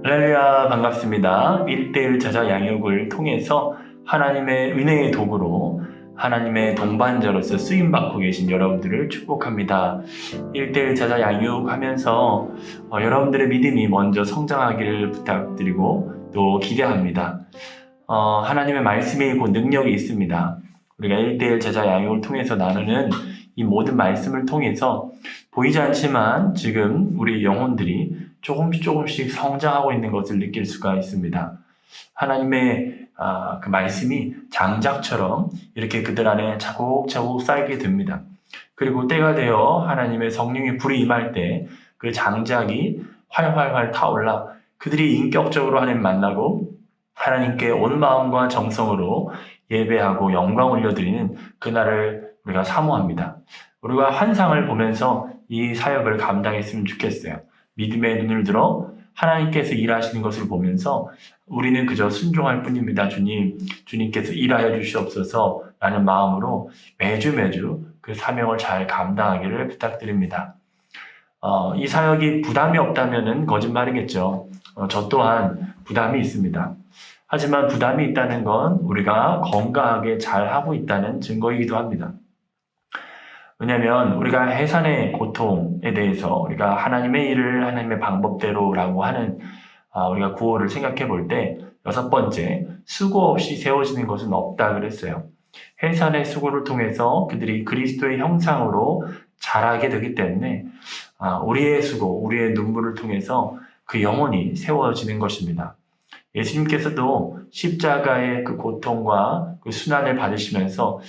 할렐루야, 반갑습니다. 1대1 제자 양육을 통해서 하나님의 은혜의 도구로 하나님의 동반자로서 쓰임받고 계신 여러분들을 축복합니다. 1대1 제자 양육하면서 여러분들의 믿음이 먼저 성장하기를 부탁드리고 또 기대합니다. 하나님의 말씀이 곧 능력이 있습니다. 우리가 1대1 제자 양육을 통해서 나누는 이 모든 말씀을 통해서 보이지 않지만 지금 우리 영혼들이 조금씩 성장하고 있는 것을 느낄 수가 있습니다. 하나님의 그 말씀이 장작처럼 이렇게 그들 안에 차곡차곡 쌓이게 됩니다. 그리고 때가 되어 하나님의 성령의 불이 임할 때 그 장작이 활활활 타올라 그들이 인격적으로 하나님 만나고 하나님께 온 마음과 정성으로 예배하고 영광 올려드리는 그날을 우리가 사모합니다. 우리가 환상을 보면서 이 사역을 감당했으면 좋겠어요. 믿음의 눈을 들어 하나님께서 일하시는 것을 보면서 우리는 그저 순종할 뿐입니다. 주님께서 일하여 주시옵소서 라는 마음으로 매주 그 사명을 잘 감당하기를 부탁드립니다. 이 사역이 부담이 없다면 거짓말이겠죠. 저 또한 부담이 있습니다. 하지만 부담이 있다는 건 우리가 건강하게 잘 하고 있다는 증거이기도 합니다. 왜냐하면 우리가 해산의 고통에 대해서 우리가 하나님의 일을 하나님의 방법대로라고 하는 우리가 구호를 생각해 볼 때 6번째, 수고 없이 세워지는 것은 없다 그랬어요. 해산의 수고를 통해서 그들이 그리스도의 형상으로 자라게 되기 때문에 우리의 수고, 우리의 눈물을 통해서 그 영혼이 세워지는 것입니다. 예수님께서도 십자가의 그 고통과 그 순환을 받으시면서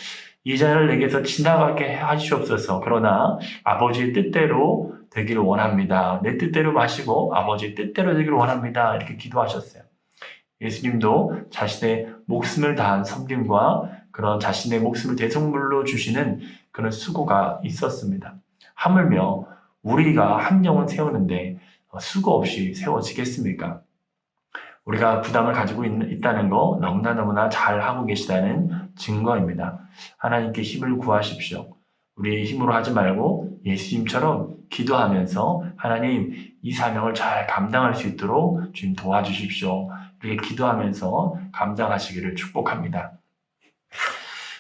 이 잔을 내게서 지나가게 하시옵소서. 그러나 아버지의 뜻대로 되기를 원합니다. 내 뜻대로 마시고 아버지의 뜻대로 되기를 원합니다. 이렇게 기도하셨어요. 예수님도 자신의 목숨을 다한 섬김과 그런 자신의 목숨을 대속물로 주시는 그런 수고가 있었습니다. 하물며 우리가 한 영혼 세우는데 수고 없이 세워지겠습니까? 우리가 부담을 가지고 있다는 거 너무나 잘 하고 계시다는 증거입니다. 하나님께 힘을 구하십시오. 우리의 힘으로 하지 말고 예수님처럼 기도하면서 하나님 이 사명을 잘 감당할 수 있도록 주님 도와주십시오. 이렇게 기도하면서 감당하시기를 축복합니다.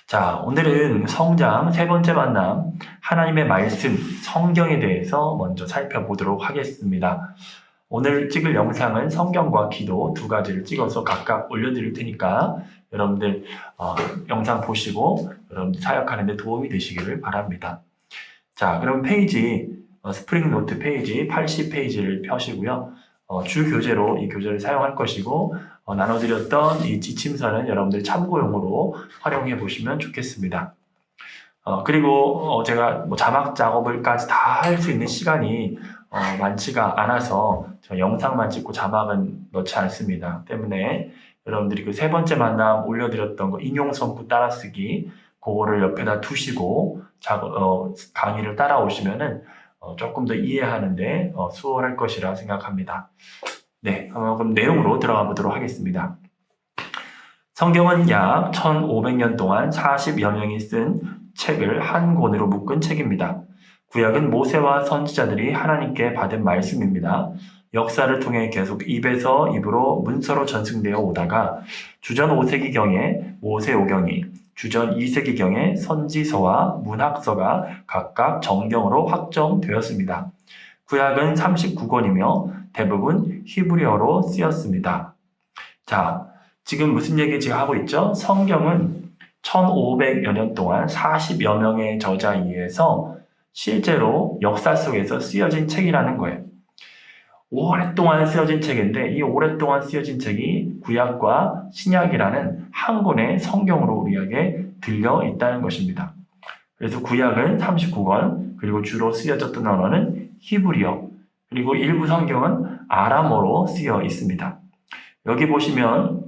자, 오늘은 성장 세 번째 만남 하나님의 말씀 성경에 대해서 먼저 살펴보도록 하겠습니다. 오늘 찍을 영상은 성경과 기도 두 가지를 찍어서 각각 올려드릴 테니까 여러분들 영상 보시고 여러분들 사역하는 데 도움이 되시기를 바랍니다. 자, 그럼 페이지 스프링 노트 페이지 80페이지를 펴시고요. 주 교재로 이 교재를 사용할 것이고 나눠드렸던 이 지침서는 여러분들 참고용으로 활용해 보시면 좋겠습니다. 그리고 제가 자막 작업을까지 다 할 수 있는 시간이 많지가 않아서 영상만 찍고 자막은 넣지 않습니다. 때문에 여러분들이 그 세 번째 만남 올려드렸던 거 인용 성구 따라쓰기 그거를 옆에다 두시고 강의를 따라오시면은 조금 더 이해하는데 수월할 것이라 생각합니다. 네, 그럼 내용으로 들어가 보도록 하겠습니다. 성경은 약 1500년 동안 40여 명이 쓴 책을 한 권으로 묶은 책입니다. 구약은 모세와 선지자들이 하나님께 받은 말씀입니다. 역사를 통해 계속 입에서 입으로 문서로 전승되어 오다가 주전 5세기경에 모세오경이, 주전 2세기경에 선지서와 문학서가 각각 정경으로 확정되었습니다. 구약은 39권이며 대부분 히브리어로 쓰였습니다. 자, 지금 무슨 얘기 지금 하고 있죠? 성경은 1500여 년 동안 40여 명의 저자에 의해서 실제로 역사 속에서 쓰여진 책이라는 거예요. 오랫동안 쓰여진 책인데 이 오랫동안 쓰여진 책이 구약과 신약이라는 한 권의 성경으로 우리에게 들려 있다는 것입니다. 그래서 구약은 39권, 그리고 주로 쓰여졌던 언어는 히브리어, 그리고 일부 성경은 아람어로 쓰여 있습니다. 여기 보시면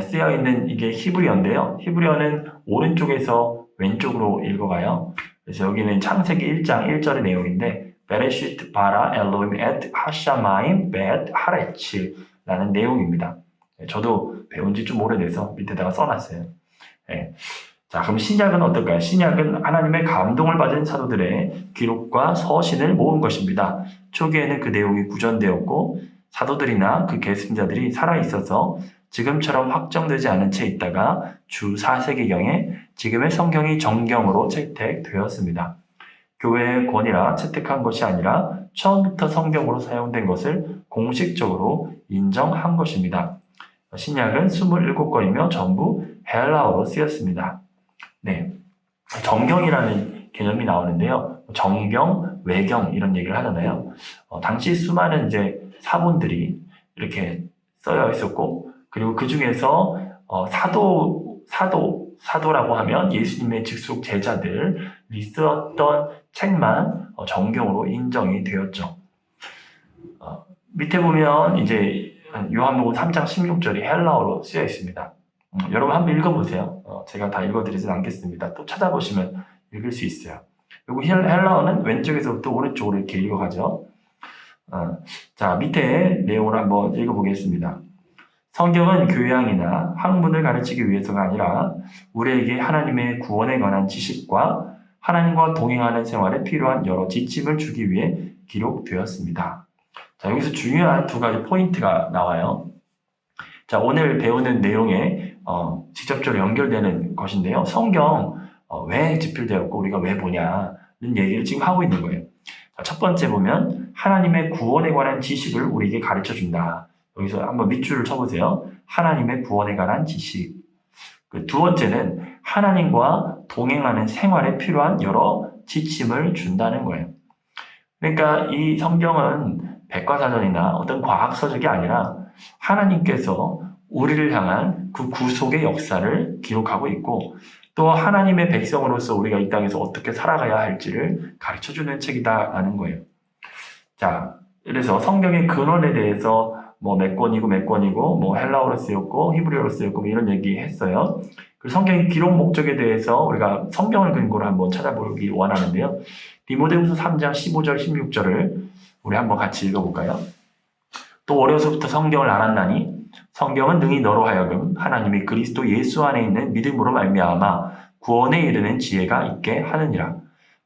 쓰여 있는 이게 히브리어인데요. 히브리어는 오른쪽에서 왼쪽으로 읽어가요. 그래서 여기는 창세기 1장 1절의 내용인데 베레시트 바라 엘로임 엣 하샤마임 벳 하레치 라는 내용입니다. 저도 배운 지 좀 오래돼서 밑에다가 써놨어요. 자, 그럼 신약은 어떨까요? 신약은 하나님의 감동을 받은 사도들의 기록과 서신을 모은 것입니다. 초기에는 그 내용이 구전되었고 사도들이나 그 계승자들이 살아있어서 지금처럼 확정되지 않은 채 있다가 주 4세기경에 지금의 성경이 정경으로 채택되었습니다. 교회의 권위라 채택한 것이 아니라 처음부터 성경으로 사용된 것을 공식적으로 인정한 것입니다. 신약은 27권이며 전부 헬라어로 쓰였습니다. 네, 정경이라는 개념이 나오는데요. 정경, 외경 이런 얘기를 하잖아요. 당시 수많은 이제 사본들이 이렇게 써여 있었고, 그리고 그 중에서 사도라고 하면 예수님의 직속 제자들이 쓰었던 책만 정경으로 인정이 되었죠. 밑에 보면 이제 요한복음 3장 16절이 헬라어로 쓰여 있습니다. 여러분 한번 읽어보세요. 제가 다 읽어드리진 않겠습니다. 또 찾아보시면 읽을 수 있어요. 그리고 헬라어는 왼쪽에서부터 오른쪽으로 이렇게 읽어가죠. 자, 밑에 내용을 한번 읽어보겠습니다. 성경은 교양이나 학문을 가르치기 위해서가 아니라 우리에게 하나님의 구원에 관한 지식과 하나님과 동행하는 생활에 필요한 여러 지침을 주기 위해 기록되었습니다. 자, 여기서 중요한 두 가지 포인트가 나와요. 자, 오늘 배우는 내용에 직접적으로 연결되는 것인데요. 성경 왜 집필되었고 우리가 왜 보냐는 얘기를 지금 하고 있는 거예요. 자, 첫 번째 보면 하나님의 구원에 관한 지식을 우리에게 가르쳐준다. 여기서 한번 밑줄을 쳐보세요. 하나님의 구원에 관한 지식. 두 번째는 하나님과 동행하는 생활에 필요한 여러 지침을 준다는 거예요. 그러니까 이 성경은 백과사전이나 어떤 과학서적이 아니라 하나님께서 우리를 향한 그 구속의 역사를 기록하고 있고, 또 하나님의 백성으로서 우리가 이 땅에서 어떻게 살아가야 할지를 가르쳐주는 책이다라는 거예요. 자, 그래서 성경의 근원에 대해서 몇 권이고 헬라어로 쓰였고 히브리어로 쓰였고 이런 얘기 했어요. 그 성경의 기록 목적에 대해서 우리가 성경을 근거로 한번 찾아보기 원하는데요. 디모데후서 3장 15절 16절을 우리 한번 같이 읽어볼까요? 또 어려서부터 성경을 알았나니 성경은 능히 너로 하여금 하나님이 그리스도 예수 안에 있는 믿음으로 말미암아 구원에 이르는 지혜가 있게 하느니라.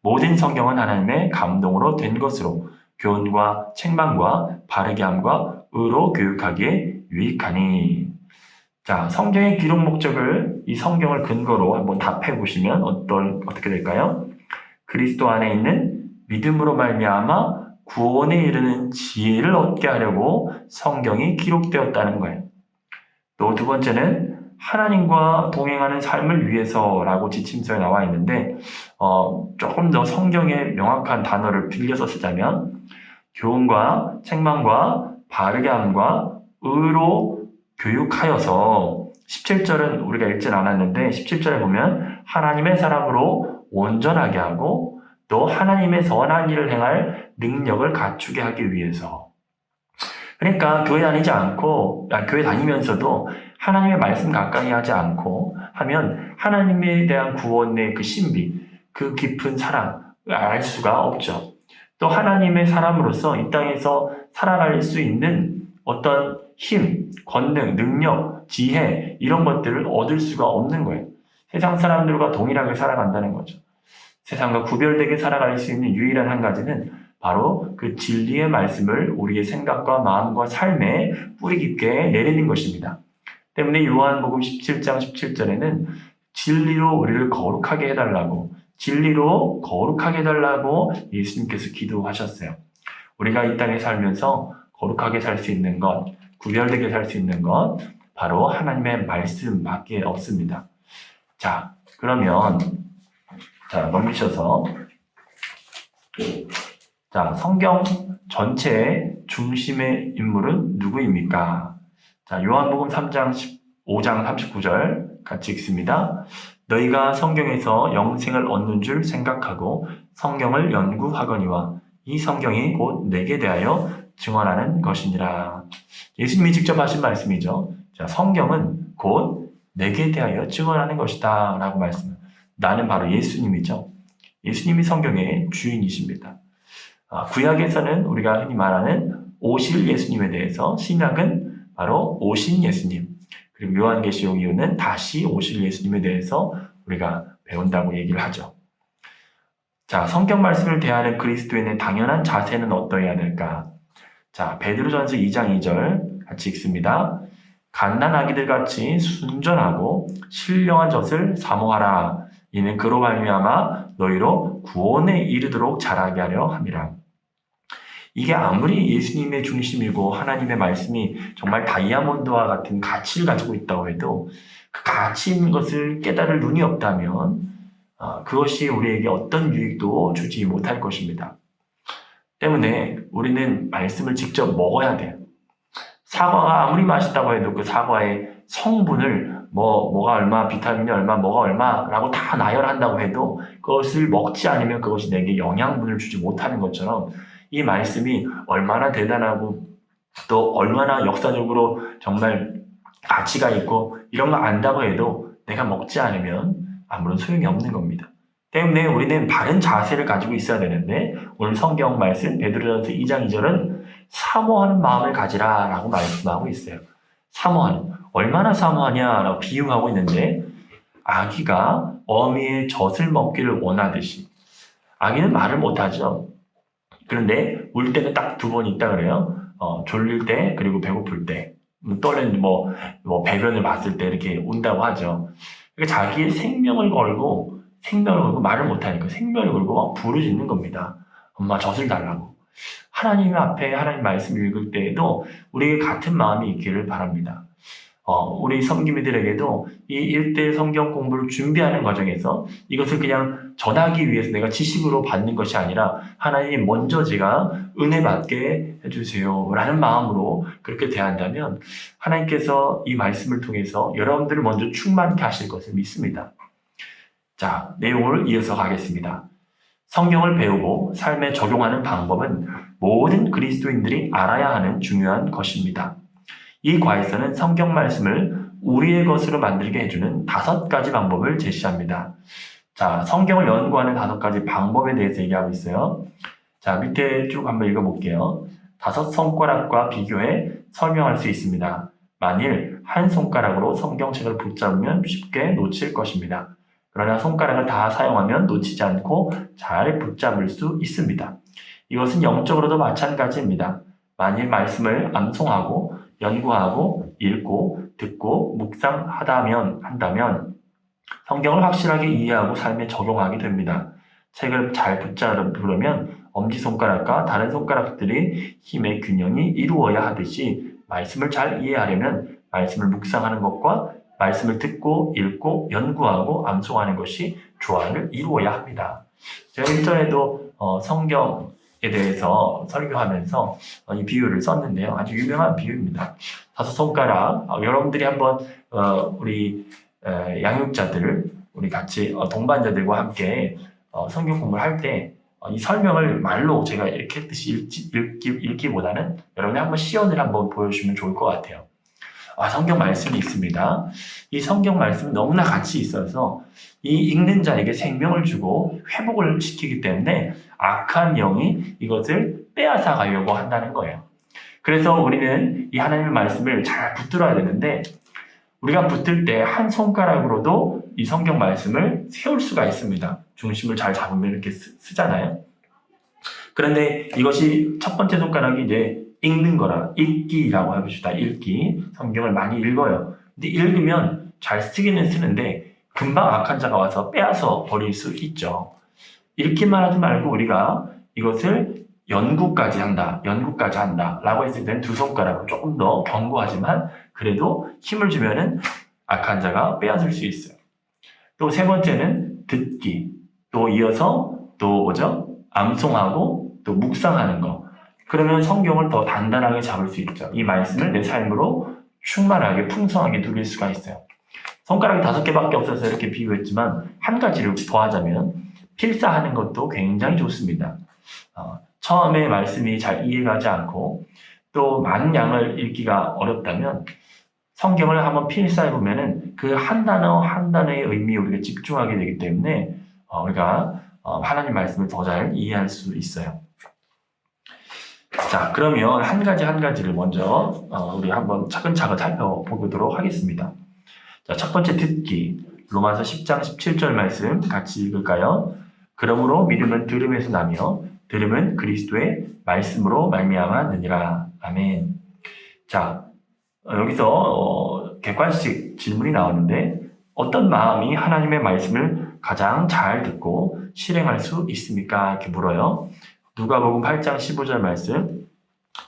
모든 성경은 하나님의 감동으로 된 것으로 교훈과 책망과 바르게 함과 의로 교육하기에 유익하니. 자, 성경의 기록 목적을 이 성경을 근거로 한번 답해 보시면 어떻게 될까요? 그리스도 안에 있는 믿음으로 말미암아 구원에 이르는 지혜를 얻게 하려고 성경이 기록되었다는 거예요. 또 두 번째는 하나님과 동행하는 삶을 위해서라고 지침서에 나와 있는데 조금 더 성경의 명확한 단어를 빌려서 쓰자면 교훈과 책망과 바르게 함과 의로 교육하여서 17절은 우리가 읽진 않았는데 17절에 보면 하나님의 사람으로 온전하게 하고 또 하나님의 선한 일을 행할 능력을 갖추게 하기 위해서. 그러니까 교회 다니면서도 하나님의 말씀 가까이 하지 않고 하면 하나님에 대한 구원의 그 신비, 그 깊은 사랑을 알 수가 없죠. 또 하나님의 사람으로서 이 땅에서 살아갈 수 있는 어떤 힘, 권능, 능력, 지혜 이런 것들을 얻을 수가 없는 거예요. 세상 사람들과 동일하게 살아간다는 거죠. 세상과 구별되게 살아갈 수 있는 유일한 한 가지는 바로 그 진리의 말씀을 우리의 생각과 마음과 삶에 뿌리 깊게 내리는 것입니다. 때문에 요한복음 17장 17절에는 진리로 우리를 거룩하게 해달라고 예수님께서 기도하셨어요. 우리가 이 땅에 살면서 거룩하게 살 수 있는 것, 구별되게 살 수 있는 것, 바로 하나님의 말씀밖에 없습니다. 자, 그러면 넘기셔서 성경 전체의 중심의 인물은 누구입니까? 자, 요한복음 3장 5장 39절 같이 읽습니다. 너희가 성경에서 영생을 얻는 줄 생각하고 성경을 연구하거니와 이 성경이 곧 내게 대하여 증언하는 것이니라. 예수님이 직접 하신 말씀이죠. 자, 성경은 곧 내게 대하여 증언하는 것이다 라고 말씀합니다. 나는 바로 예수님이죠. 예수님이 성경의 주인이십니다. 구약에서는 우리가 흔히 말하는 오실 예수님에 대해서, 신약은 바로 오신 예수님, 그리고 요한계시록 이후는 다시 오실 예수님에 대해서 우리가 배운다고 얘기를 하죠. 자, 성경 말씀을 대하는 그리스도인의 당연한 자세는 어떠해야 될까? 자, 베드로전서 2장 2절 같이 읽습니다. 갓난아기들 같이 순전하고 신령한 젖을 사모하라. 이는 그로 말미암아 너희로 구원에 이르도록 자라게 하려 함이라. 이게 아무리 예수님의 중심이고 하나님의 말씀이 정말 다이아몬드와 같은 가치를 가지고 있다고 해도 그 가치 있는 것을 깨달을 눈이 없다면 그것이 우리에게 어떤 유익도 주지 못할 것입니다. 때문에 우리는 말씀을 직접 먹어야 돼요. 사과가 아무리 맛있다고 해도 그 사과의 성분을 뭐가 얼마, 비타민이 얼마, 뭐가 얼마라고 다 나열한다고 해도 그것을 먹지 않으면 그것이 내게 영양분을 주지 못하는 것처럼 이 말씀이 얼마나 대단하고 또 얼마나 역사적으로 정말 가치가 있고 이런 거 안다고 해도 내가 먹지 않으면 아무런 소용이 없는 겁니다. 때문에 우리는 바른 자세를 가지고 있어야 되는데 오늘 성경 말씀 베드로전서 2장 2절은 사모하는 마음을 가지라 라고 말씀하고 있어요. 사모하는, 얼마나 사모하냐라고 비유하고 있는데 아기가 어미의 젖을 먹기를 원하듯이 아기는 말을 못하죠. 그런데 울 때는 딱 두 번 있다 그래요. 졸릴 때 그리고 배고플 때 또는 뭐 배변을 봤을 때 이렇게 운다고 하죠. 그러니까 자기의 생명을 걸고 말을 못하니까 생명을 걸고 막 부르짖는 겁니다. 엄마 젖을 달라고. 하나님 앞에 하나님 말씀을 읽을 때에도 우리에게 같은 마음이 있기를 바랍니다. 우리 섬기미들에게도 이 1대 성경 공부를 준비하는 과정에서 이것을 그냥 전하기 위해서 내가 지식으로 받는 것이 아니라 하나님 먼저 제가 은혜 받게 해주세요 라는 마음으로 그렇게 대한다면 하나님께서 이 말씀을 통해서 여러분들을 먼저 충만케 하실 것을 믿습니다. 자, 내용을 이어서 가겠습니다. 성경을 배우고 삶에 적용하는 방법은 모든 그리스도인들이 알아야 하는 중요한 것입니다. 이 과에서는 성경 말씀을 우리의 것으로 만들게 해주는 5가지 방법을 제시합니다. 자, 성경을 연구하는 5가지 방법에 대해서 얘기하고 있어요. 자, 밑에 쭉 한번 읽어볼게요. 5 손가락과 비교해 설명할 수 있습니다. 만일 한 손가락으로 성경책을 붙잡으면 쉽게 놓칠 것입니다. 그러나 손가락을 다 사용하면 놓치지 않고 잘 붙잡을 수 있습니다. 이것은 영적으로도 마찬가지입니다. 만일 말씀을 암송하고 연구하고 읽고 듣고 묵상한다면 성경을 확실하게 이해하고 삶에 적용하게 됩니다. 책을 잘 붙잡으려면 엄지손가락과 다른 손가락들이 힘의 균형이 이루어야 하듯이 말씀을 잘 이해하려면 말씀을 묵상하는 것과 말씀을 듣고 읽고 연구하고 암송하는 것이 조화를 이루어야 합니다. 제가 일전에도 성경에 대해서 설교하면서 이 비유를 썼는데요. 아주 유명한 비유입니다. 5 손가락, 여러분들이 한번 우리 양육자들, 우리 같이 동반자들과 함께 성경 공부를 할 때 이 설명을 말로 제가 이렇게 했듯이 읽기보다는 여러분이 한번 시연을 한번 보여주시면 좋을 것 같아요. 성경 말씀이 있습니다. 이 성경 말씀은 너무나 가치 있어서 이 읽는 자에게 생명을 주고 회복을 시키기 때문에 악한 영이 이것을 빼앗아 가려고 한다는 거예요. 그래서 우리는 이 하나님의 말씀을 잘 붙들어야 되는데 우리가 붙들 때 한 손가락으로도 이 성경 말씀을 세울 수가 있습니다. 중심을 잘 잡으면 이렇게 쓰잖아요. 그런데 이것이 첫 번째 손가락이 이제 읽는 거라, 읽기라고 해봅시다. 읽기. 성경을 많이 읽어요. 근데 읽으면 잘 쓰기는 쓰는데 금방 악한 자가 와서 빼앗아 버릴 수 있죠. 읽기만 하지 말고 우리가 이것을 연구까지 한다 라고 했을 때는 2 손가락으로 조금 더 견고하지만 그래도 힘을 주면은 악한 자가 빼앗을 수 있어요. 또 3번째는 듣기. 또 이어서 또 뭐죠? 암송하고 또 묵상하는 거. 그러면 성경을 더 단단하게 잡을 수 있죠. 이 말씀을 내 삶으로 충만하게 풍성하게 누릴 수가 있어요. 손가락이 5개밖에 없어서 이렇게 비유했지만 한 가지를 더 하자면 필사하는 것도 굉장히 좋습니다. 처음에 말씀이 잘 이해가지 않고 또 많은 양을 읽기가 어렵다면 성경을 한번 필사해보면은 그 한 단어 한 단어의 의미에 우리가 집중하게 되기 때문에 우리가 하나님 말씀을 더 잘 이해할 수 있어요. 자, 그러면 한 가지를 먼저 우리 한번 차근차근 살펴보도록 하겠습니다. 자, 첫 번째 듣기. 로마서 10장 17절 말씀 같이 읽을까요? 그러므로 믿음은 들음에서 나며 들음은 그리스도의 말씀으로 말미암았느니라. 아멘. 자, 여기서 객관식 질문이 나오는데 어떤 마음이 하나님의 말씀을 가장 잘 듣고 실행할 수 있습니까? 이렇게 물어요. 누가복음 8장 15절 말씀.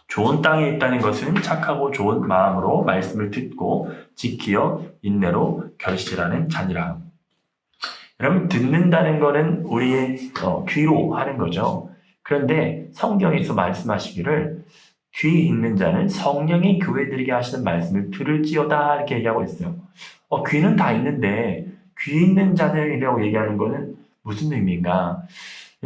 좋은 땅에 있다는 것은 착하고 좋은 마음으로 말씀을 듣고 지키어 인내로 결실하는 자니라. 여러분, 듣는다는 것은 우리의 귀로 하는 거죠. 그런데 성경에서 말씀하시기를 귀 있는 자는 성령이 교회들에게 하시는 말씀을 들을지어다 이렇게 얘기하고 있어요. 귀는 다 있는데 귀 있는 자들이라고 얘기하는 것은 무슨 의미인가?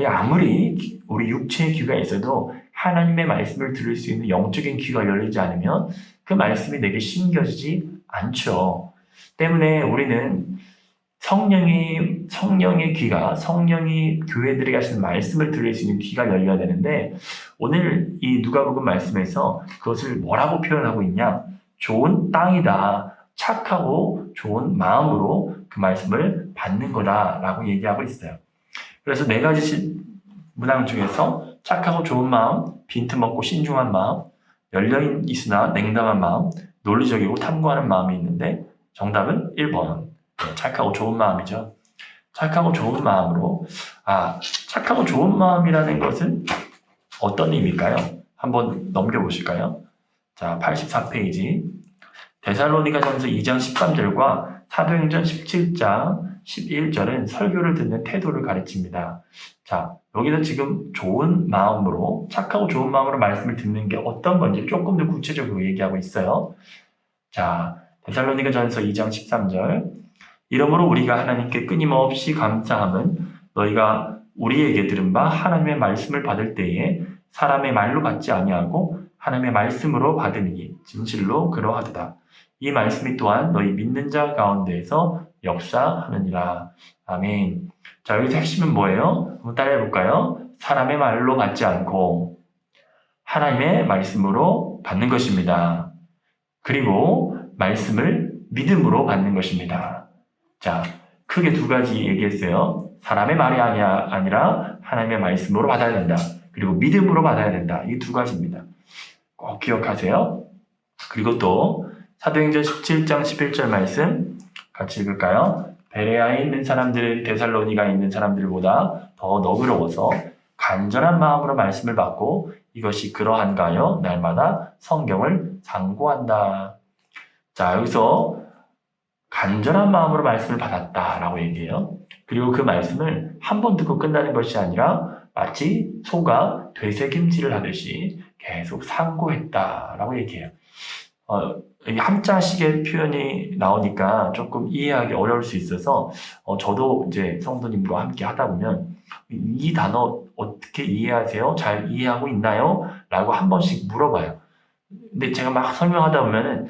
아무리 우리 육체의 귀가 있어도 하나님의 말씀을 들을 수 있는 영적인 귀가 열리지 않으면 그 말씀이 내게 심겨지지 않죠. 때문에 우리는 성령의 귀가, 성령이 교회들에게 하시는 말씀을 들을 수 있는 귀가 열려야 되는데 오늘 이 누가복음 말씀에서 그것을 뭐라고 표현하고 있냐? 좋은 땅이다. 착하고 좋은 마음으로 그 말씀을 받는 거다라고 얘기하고 있어요. 그래서 네 가지 문항 중에서 착하고 좋은 마음, 빈틈없고 신중한 마음, 열려있으나 냉담한 마음, 논리적이고 탐구하는 마음이 있는데 정답은 1번. 착하고 좋은 마음이죠. 착하고 좋은 마음으로. 착하고 좋은 마음이라는 것은 어떤 의미일까요? 한번 넘겨보실까요? 자, 84페이지. 데살로니가전서 2장 13절과 사도행전 17장 11절은 설교를 듣는 태도를 가르칩니다. 자, 여기서 지금 좋은 마음으로, 착하고 좋은 마음으로 말씀을 듣는 게 어떤 건지 조금 더 구체적으로 얘기하고 있어요. 자, 데살로니가전서 2장 13절. 이러므로 우리가 하나님께 끊임없이 감사함은 너희가 우리에게 들은 바 하나님의 말씀을 받을 때에 사람의 말로 받지 아니하고 하나님의 말씀으로 받으니 진실로 그러하도다. 이 말씀이 또한 너희 믿는 자 가운데에서 역사하느니라. 아멘. 자, 여기서 핵심은 뭐예요? 한번 따라해 볼까요? 사람의 말로 받지 않고 하나님의 말씀으로 받는 것입니다. 그리고 말씀을 믿음으로 받는 것입니다. 자, 크게 두 가지 얘기했어요. 사람의 말이 아니라 하나님의 말씀으로 받아야 된다. 그리고 믿음으로 받아야 된다. 이 두 가지입니다. 꼭 기억하세요. 그리고 또 사도행전 17장 11절 말씀 같이 읽을까요? 베레아에 있는 사람들은 데살로니가에 있는 사람들보다 더 너그러워서 간절한 마음으로 말씀을 받고 이것이 그러한가 하여 날마다 성경을 상고한다. 자, 여기서 간절한 마음으로 말씀을 받았다라고 얘기해요. 그리고 그 말씀을 한 번 듣고 끝나는 것이 아니라 마치 소가 되새김질을 하듯이 계속 상고했다라고 얘기해요. 한자식의 표현이 나오니까 조금 이해하기 어려울 수 있어서 저도 이제 성도님과 함께 하다 보면 이 단어 어떻게 이해하세요? 잘 이해하고 있나요? 라고 한 번씩 물어봐요. 근데 제가 막 설명하다 보면은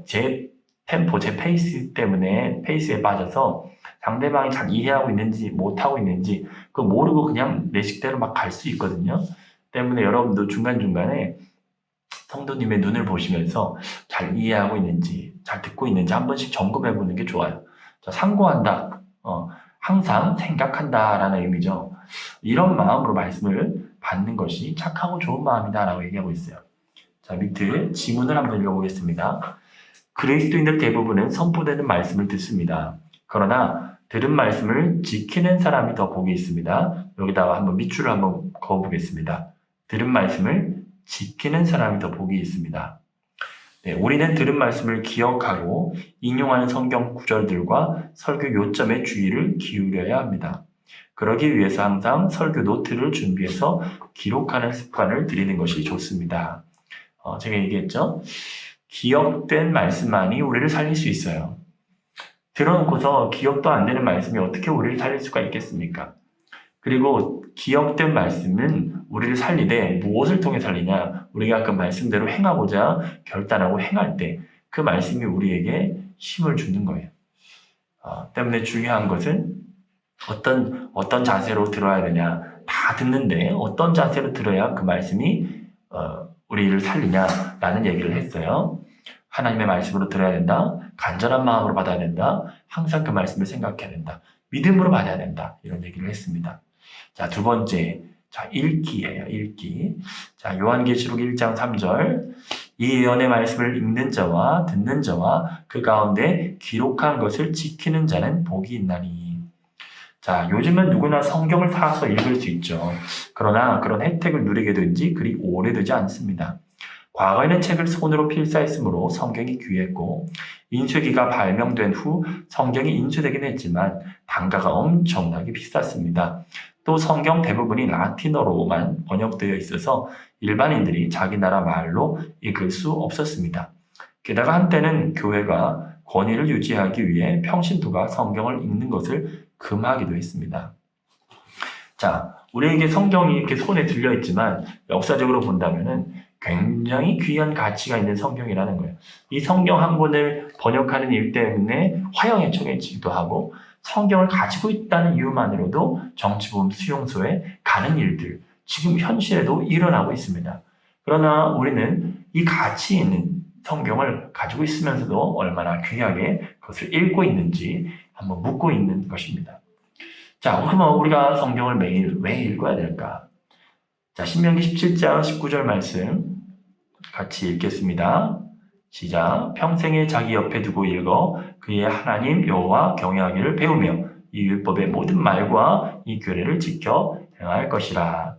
제 템포, 제 페이스에 빠져서 상대방이 잘 이해하고 있는지 못하고 있는지 그거 모르고 그냥 내 식대로 막 갈 수 있거든요. 때문에 여러분도 중간중간에 성도님의 눈을 보시면서 잘 이해하고 있는지, 잘 듣고 있는지 한 번씩 점검해 보는 게 좋아요. 자, 상고한다. 항상 생각한다라는 의미죠. 이런 마음으로 말씀을 받는 것이 착하고 좋은 마음이다라고 얘기하고 있어요. 자, 밑에 지문을 한번 읽어보겠습니다. 그리스도인들 대부분은 선포되는 말씀을 듣습니다. 그러나 들은 말씀을 지키는 사람이 더 복이 있습니다. 여기다가 한번 밑줄을 한번 그어보겠습니다. 들은 말씀을 지키는 사람이 더 복이 있습니다. 네, 우리는 들은 말씀을 기억하고 인용하는 성경 구절들과 설교 요점에 주의를 기울여야 합니다. 그러기 위해서 항상 설교 노트를 준비해서 기록하는 습관을 들이는 것이 좋습니다. 제가 얘기했죠? 기억된 말씀만이 우리를 살릴 수 있어요. 들어놓고서 기억도 안 되는 말씀이 어떻게 우리를 살릴 수가 있겠습니까? 그리고 기억된 말씀은 우리를 살리되 무엇을 통해 살리냐? 우리가 그 말씀대로 행하고자 결단하고 행할 때 그 말씀이 우리에게 힘을 주는 거예요. 때문에 중요한 것은 어떤 자세로 들어야 되냐? 다 듣는데 어떤 자세로 들어야 그 말씀이 우리를 살리냐라는 얘기를 했어요. 하나님의 말씀으로 들어야 된다. 간절한 마음으로 받아야 된다. 항상 그 말씀을 생각해야 된다. 믿음으로 받아야 된다. 이런 얘기를 했습니다. 자, 두 번째. 자, 읽기예요. 읽기. 자, 요한계시록 1장 3절. 이 예언의 말씀을 읽는 자와 듣는 자와 그 가운데 기록한 것을 지키는 자는 복이 있나니. 자, 요즘은 누구나 성경을 사서 읽을 수 있죠. 그러나 그런 혜택을 누리게 된 지 그리 오래되지 않습니다. 과거에는 책을 손으로 필사했으므로 성경이 귀했고, 인쇄기가 발명된 후 성경이 인쇄되긴 했지만 단가가 엄청나게 비쌌습니다. 또 성경 대부분이 라틴어로만 번역되어 있어서 일반인들이 자기 나라 말로 읽을 수 없었습니다. 게다가 한때는 교회가 권위를 유지하기 위해 평신도가 성경을 읽는 것을 금하기도 했습니다. 자, 우리에게 성경이 이렇게 손에 들려있지만 역사적으로 본다면은 굉장히 귀한 가치가 있는 성경이라는 거예요. 이 성경 한 권을 번역하는 일 때문에 화형에 처해지기도 하고, 성경을 가지고 있다는 이유만으로도 정치보험 수용소에 가는 일들, 지금 현실에도 일어나고 있습니다. 그러나 우리는 이 가치 있는 성경을 가지고 있으면서도 얼마나 귀하게 그것을 읽고 있는지 한번 묻고 있는 것입니다. 자, 그러면 우리가 성경을 매일 왜 읽어야 될까? 자, 신명기 17장 19절 말씀 같이 읽겠습니다. 시작. 평생에 자기 옆에 두고 읽어 그의 하나님 여호와 경외하기를 배우며 이 율법의 모든 말과 이 규례를 지켜 행할 것이라.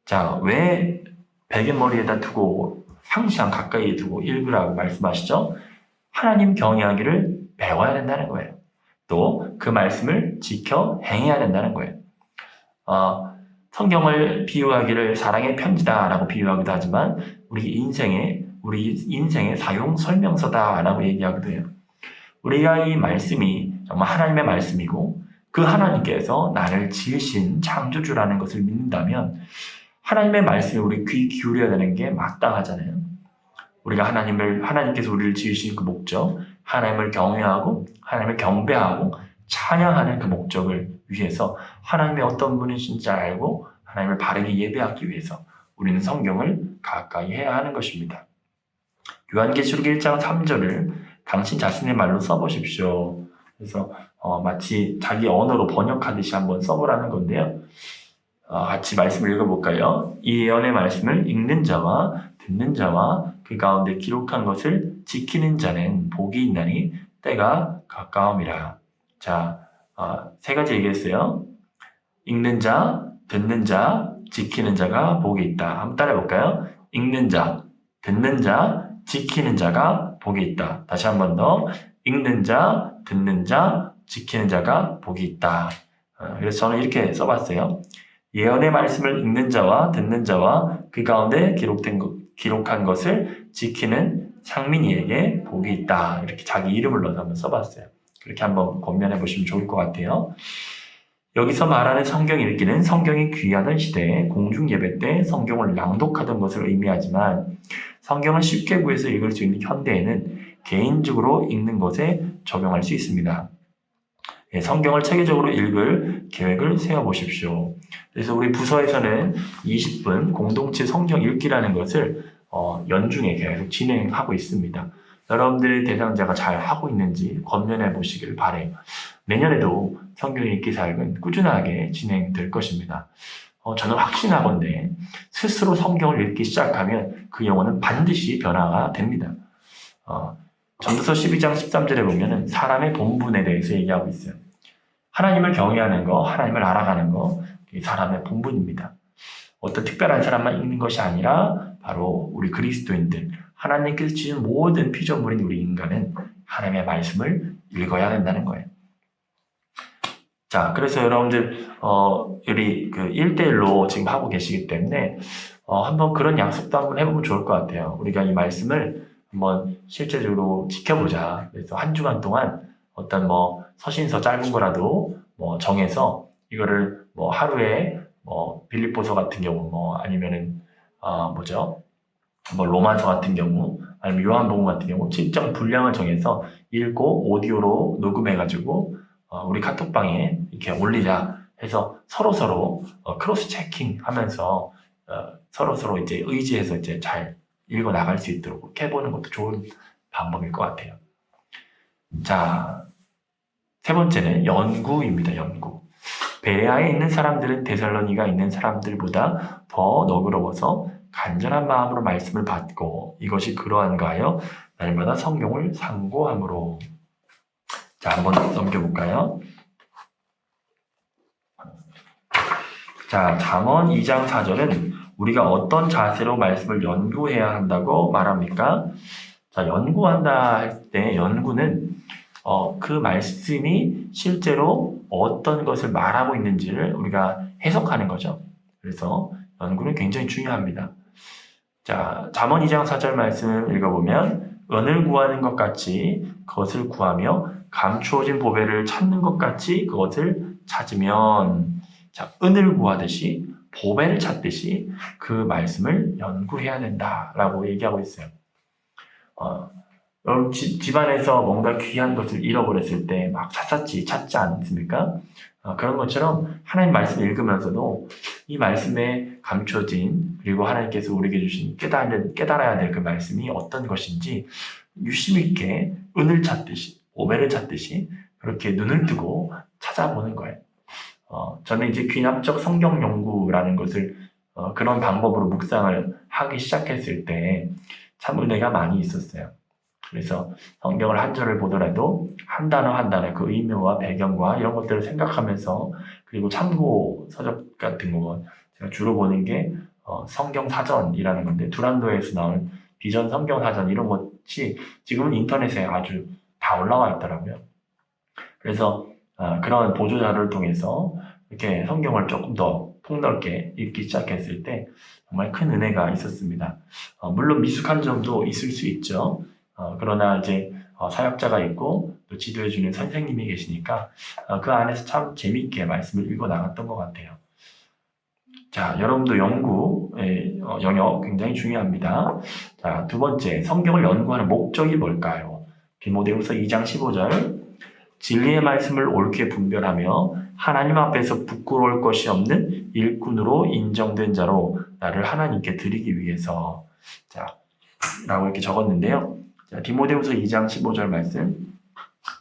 자, 왜 베갯머리에다 두고 항상 가까이에 두고 읽으라고 말씀하시죠? 하나님 경외하기를 배워야 된다는 거예요. 또 그 말씀을 지켜 행해야 된다는 거예요. 성경을 비유하기를 사랑의 편지다라고 비유하기도 하지만 우리 인생의 사용 설명서다라고 얘기하기도 해요. 우리가 이 말씀이 정말 하나님의 말씀이고 그 하나님께서 나를 지으신 창조주라는 것을 믿는다면 하나님의 말씀에 우리 귀 기울여야 되는 게 마땅하잖아요. 우리가 하나님께서 우리를 지으신 그 목적, 하나님을 경외하고 하나님을 경배하고 찬양하는 그 목적을 위해서 하나님의 어떤 분이신지 알고 하나님을 바르게 예배하기 위해서 우리는 성경을 가까이 해야 하는 것입니다. 요한계시록 1장 3절을 당신 자신의 말로 써보십시오. 그래서 마치 자기 언어로 번역하듯이 한번 써보라는 건데요. 같이 말씀을 읽어볼까요? 이 예언의 말씀을 읽는 자와 듣는 자와 그 가운데 기록한 것을 지키는 자는 복이 있나니 때가 가까움이라. 자, 세 가지 얘기했어요. 읽는 자, 듣는 자, 지키는 자가 복이 있다. 한번 따라해볼까요? 읽는 자, 듣는 자, 지키는 자가 복이 있다. 다시 한 번 더. 읽는 자, 듣는 자, 지키는 자가 복이 있다. 그래서 저는 이렇게 써봤어요. 예언의 말씀을 읽는 자와 듣는 자와 그 가운데 기록한 것을 지키는 상민이에게 복이 있다. 이렇게 자기 이름을 넣어서 한번 써봤어요. 그렇게 한번 권면해 보시면 좋을 것 같아요. 여기서 말하는 성경 읽기는 성경이 귀하던 시대에 공중 예배 때 성경을 낭독하던 것을 의미하지만 성경을 쉽게 구해서 읽을 수 있는 현대에는 개인적으로 읽는 것에 적용할 수 있습니다. 성경을 체계적으로 읽을 계획을 세워보십시오. 그래서 우리 부서에서는 20분 공동체 성경 읽기라는 것을 연중에 계속 진행하고 있습니다. 여러분들의 대상자가 잘 하고 있는지 권면해 보시기를 바라요. 내년에도 성경 읽기 사역은 꾸준하게 진행될 것입니다. 저는 확신하건대 스스로 성경을 읽기 시작하면 그 영혼은 반드시 변화가 됩니다. 전도서 12장 13절에 보면은 사람의 본분에 대해서 얘기하고 있어요. 하나님을 경외하는 거, 하나님을 알아가는 거, 사람의 본분입니다. 어떤 특별한 사람만 읽는 것이 아니라 바로 우리 그리스도인들, 하나님께서 지은 모든 피조물인 우리 인간은 하나님의 말씀을 읽어야 된다는 거예요. 자, 그래서 여러분들 우리 그 1대1로 지금 하고 계시기 때문에 한번 그런 약속도 한번 해보면 좋을 것 같아요. 우리가 이 말씀을 한번 실제적으로 지켜보자. 그래서 한 주간 동안 어떤 서신서 짧은 거라도 정해서 이거를 하루에 빌립보서 같은 경우 아니면은 로마서 같은 경우 아니면 요한복음 같은 경우 일정 분량을 정해서 읽고 오디오로 녹음해가지고 우리 카톡방에 이렇게 올리자 해서 서로 크로스 체킹 하면서 서로 이제 의지해서 이제 잘 읽어 나갈 수 있도록 해보는 것도 좋은 방법일 것 같아요. 자, 세 번째는 연구입니다. 연구. 베레아에 있는 사람들은 데살로니가 있는 사람들보다 더 너그러워서 간절한 마음으로 말씀을 받고 이것이 그러한가 하여 날마다 성경을 상고함으로. 자, 한번 넘겨볼까요? 자, 잠언 2장 4절은 우리가 어떤 자세로 말씀을 연구해야 한다고 말합니까? 자, 연구한다 할 때 연구는 그 말씀이 실제로 어떤 것을 말하고 있는지를 우리가 해석하는 거죠. 그래서 연구는 굉장히 중요합니다. 자, 잠언 2장 4절 말씀을 읽어보면 은을 구하는 것 같이 그것을 구하며 감추어진 보배를 찾는 것 같이 그것을 찾으면, 자, 은을 구하듯이 보배를 찾듯이 그 말씀을 연구해야 된다라고 얘기하고 있어요. 여러분 집안에서 뭔가 귀한 것을 잃어버렸을 때 막 샅샅이 찾지 않습니까? 그런 것처럼 하나님 말씀을 읽으면서도 이 말씀에 감춰진, 그리고 하나님께서 우리에게 주신 깨달아야 될 그 말씀이 어떤 것인지 유심 있게 은을 찾듯이 보배를 찾듯이 그렇게 눈을 뜨고 찾아보는 거예요. 저는 이제 귀납적 성경 연구라는 것을 그런 방법으로 묵상을 하기 시작했을 때 참 은혜가 많이 있었어요. 그래서 성경을 한 절을 보더라도 한 단어 한 단어 그 의미와 배경과 이런 것들을 생각하면서, 그리고 참고 서적 같은 거 제가 주로 보는 게 성경 사전이라는 건데, 두란노에서 나온 비전 성경 사전 이런 것이 지금은 인터넷에 아주 다 올라와 있더라고요. 그래서 그런 보조 자료를 통해서 이렇게 성경을 조금 더 폭넓게 읽기 시작했을 때 정말 큰 은혜가 있었습니다. 물론 미숙한 점도 있을 수 있죠. 그러나 이제 사역자가 있고 또 지도해주는 선생님이 계시니까 그 안에서 참 재미있게 말씀을 읽어 나갔던 것 같아요. 자, 여러분도 연구의 영역 굉장히 중요합니다. 자, 두 번째, 성경을 연구하는 목적이 뭘까요? 디모데후서 2장 15절, 진리의 말씀을 옳게 분별하며 하나님 앞에서 부끄러울 것이 없는 일꾼으로 인정된 자로 나를 하나님께 드리기 위해서. 자, 라고 이렇게 적었는데요. 자, 디모데후서 2장 15절 말씀,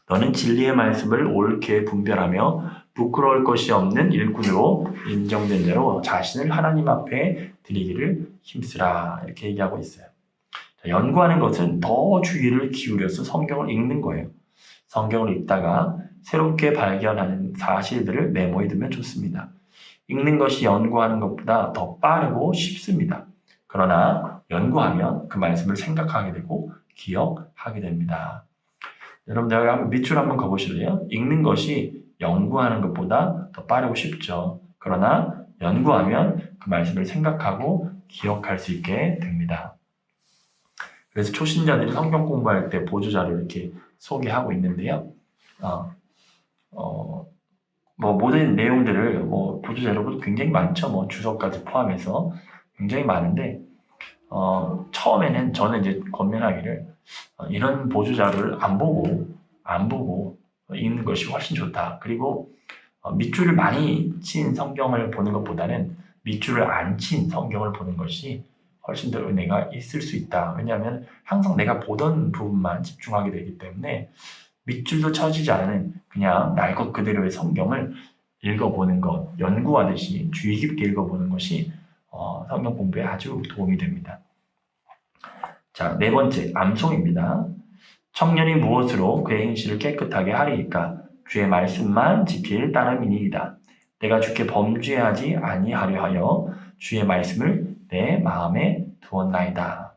너는 진리의 말씀을 옳게 분별하며 부끄러울 것이 없는 일꾼으로 인정된 자로 자신을 하나님 앞에 드리기를 힘쓰라, 이렇게 얘기하고 있어요. 자, 연구하는 것은 더 주의를 기울여서 성경을 읽는 거예요. 성경을 읽다가 새롭게 발견하는 사실들을 메모해 두면 좋습니다. 읽는 것이 연구하는 것보다 더 빠르고 쉽습니다. 그러나 연구하면 그 말씀을 생각하게 되고 기억하게 됩니다. 여러분, 밑줄 한번 가보실래요? 읽는 것이 연구하는 것보다 더 빠르고 쉽죠. 그러나 연구하면 그 말씀을 생각하고 기억할 수 있게 됩니다. 그래서 초신자들이 성경 공부할 때 보조자료를 이렇게 소개하고 있는데요. 모든 내용들을 보조자료가 굉장히 많죠. 주석까지 포함해서 굉장히 많은데, 처음에는 저는 이제 권면하기를 이런 보조자료를 안 보고 읽는 것이 훨씬 좋다. 그리고 밑줄을 많이 친 성경을 보는 것보다는 밑줄을 안 친 성경을 보는 것이 훨씬 더 은혜가 있을 수 있다. 왜냐하면 항상 내가 보던 부분만 집중하게 되기 때문에 밑줄도 쳐지지 않은 그냥 날 것 그대로의 성경을 읽어보는 것, 연구하듯이 주의 깊게 읽어보는 것이 성경 공부에 아주 도움이 됩니다. 자, 네 번째, 암송입니다. 청년이 무엇으로 그의 행실을 깨끗하게 하리이까? 주의 말씀만 지킬 따름이니이다. 내가 주께 범죄하지 아니하려 하여 주의 말씀을 내 마음에 두었나이다.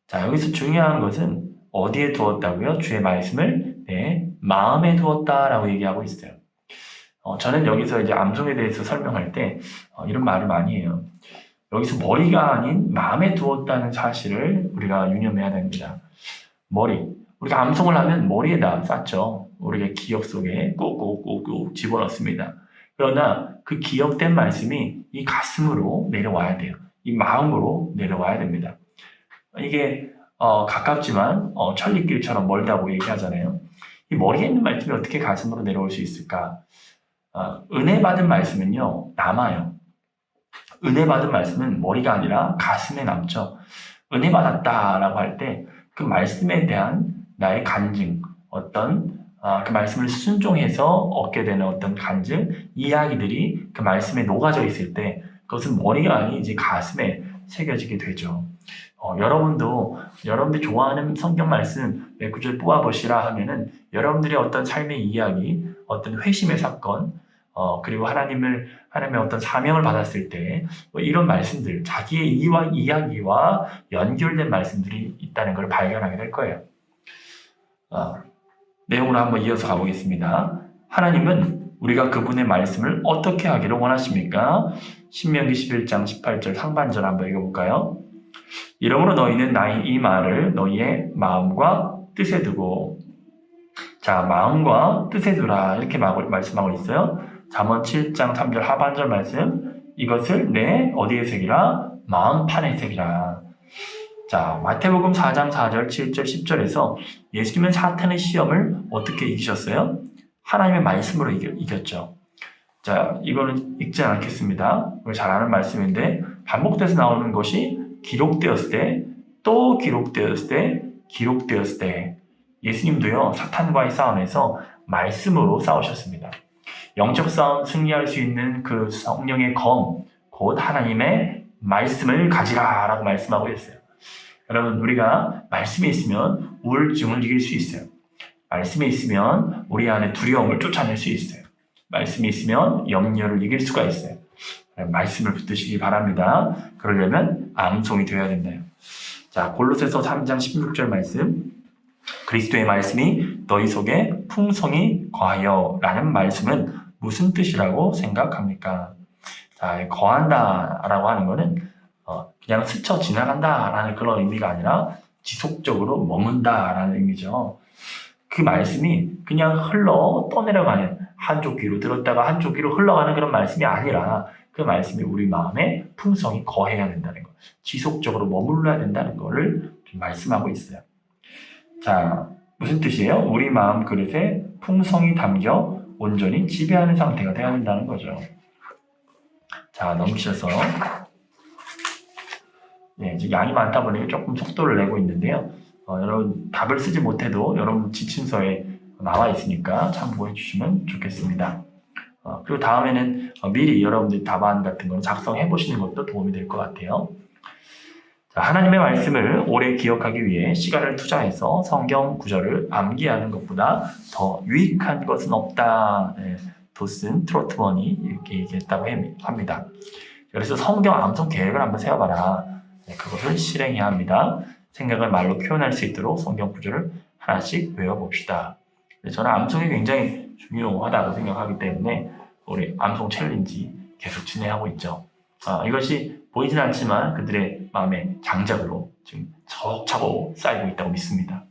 자, 여기서 중요한 것은 어디에 두었다고요? 주의 말씀을 내 마음에 두었다라고 얘기하고 있어요. 저는 여기서 이제 암송에 대해서 설명할 때 이런 말을 많이 해요. 여기서 머리가 아닌 마음에 두었다는 사실을 우리가 유념해야 됩니다. 머리. 우리가 암송을 하면 머리에다 쌓죠. 우리가 기억 속에 꾹꾹꾹꾹 집어넣습니다. 그러나 그 기억된 말씀이 이 가슴으로 내려와야 돼요. 이 마음으로 내려와야 됩니다. 이게 가깝지만 천리길처럼 멀다고 얘기하잖아요. 이 머리에 있는 말씀이 어떻게 가슴으로 내려올 수 있을까? 은혜 받은 말씀은요, 남아요. 은혜 받은 말씀은 머리가 아니라 가슴에 남죠. 은혜 받았다라고 할 때 그 말씀에 대한 나의 간증, 어떤 그 말씀을 순종해서 얻게 되는 어떤 간증, 이야기들이 그 말씀에 녹아져 있을 때 그것은 머리가 아닌 이제 가슴에 새겨지게 되죠. 여러분들이 좋아하는 성경 말씀 몇 구절 뽑아보시라 하면은 여러분들의 어떤 삶의 이야기, 어떤 회심의 사건, 그리고 하나님의 어떤 사명을 받았을 때 이런 말씀들, 자기의 이야기와 연결된 말씀들이 있다는 걸 발견하게 될 거예요. 내용으로 한번 이어서 가보겠습니다. 하나님은 우리가 그분의 말씀을 어떻게 하기를 원하십니까? 신명기 11장 18절 상반절 한번 읽어볼까요? 이러므로 너희는 나의 이 말을 너희의 마음과 뜻에 두고, 자, 마음과 뜻에 두라 이렇게 말씀하고 있어요. 잠언 7장 3절 하반절 말씀, 이것을 내 어디에 새기라? 마음판에 새기라. 자, 마태복음 4장 4절 7절 10절에서 예수님은 사탄의 시험을 어떻게 이기셨어요? 하나님의 말씀으로 이겼죠. 자, 이거는 읽지 않겠습니다. 잘 아는 말씀인데 반복돼서 나오는 것이 기록되었을 때, 또 기록되었을 때, 기록되었을 때, 예수님도요 사탄과의 싸움에서 말씀으로 싸우셨습니다. 영적 싸움 승리할 수 있는 그 성령의 검, 곧 하나님의 말씀을 가지라 라고 말씀하고 있어요. 여러분, 우리가 말씀에 있으면 우울증을 이길 수 있어요. 말씀에 있으면 우리 안에 두려움을 쫓아낼 수 있어요. 말씀에 있으면 염려를 이길 수가 있어요. 말씀을 붙드시기 바랍니다. 그러려면 암송이 되어야 된다요. 자, 골로새서 3장 16절 말씀, 그리스도의 말씀이 너희 속에 풍성히 거하여 라는 말씀은 무슨 뜻이라고 생각합니까? 자, 거한다 라고 하는 것은 그냥 스쳐 지나간다 라는 그런 의미가 아니라 지속적으로 머문다 라는 의미죠. 그 말씀이 그냥 흘러 떠내려가는, 한쪽 귀로 들었다가 한쪽 귀로 흘러가는 그런 말씀이 아니라 그 말씀이 우리 마음에 풍성히 거해야 된다는 것, 지속적으로 머물러야 된다는 것을 말씀하고 있어요. 자, 무슨 뜻이에요? 우리 마음 그릇에 풍성이 담겨 온전히 지배하는 상태가 되어야 된다는 거죠. 자, 넘기셔서 이제 양이 많다 보니 조금 속도를 내고 있는데요. 여러분 답을 쓰지 못해도 여러분 지침서에 나와 있으니까 참고해 주시면 좋겠습니다. 그리고 다음에는 미리 여러분들 답안 같은 거 작성해 보시는 것도 도움이 될 것 같아요. 자, 하나님의 말씀을 오래 기억하기 위해 시간을 투자해서 성경 구절을 암기하는 것보다 더 유익한 것은 없다. 도슨 트로트먼이 이렇게 얘기했다고 합니다. 그래서 성경 암송 계획을 한번 세워봐라. 그것을 실행해야 합니다. 생각을 말로 표현할 수 있도록 성경 구절을 하나씩 외워봅시다. 저는 암송이 굉장히 중요하다고 생각하기 때문에 우리 암송 챌린지 계속 진행하고 있죠. 이것이 보이진 않지만 그들의 마음의 장작으로 지금 차곡차곡 쌓이고 있다고 믿습니다.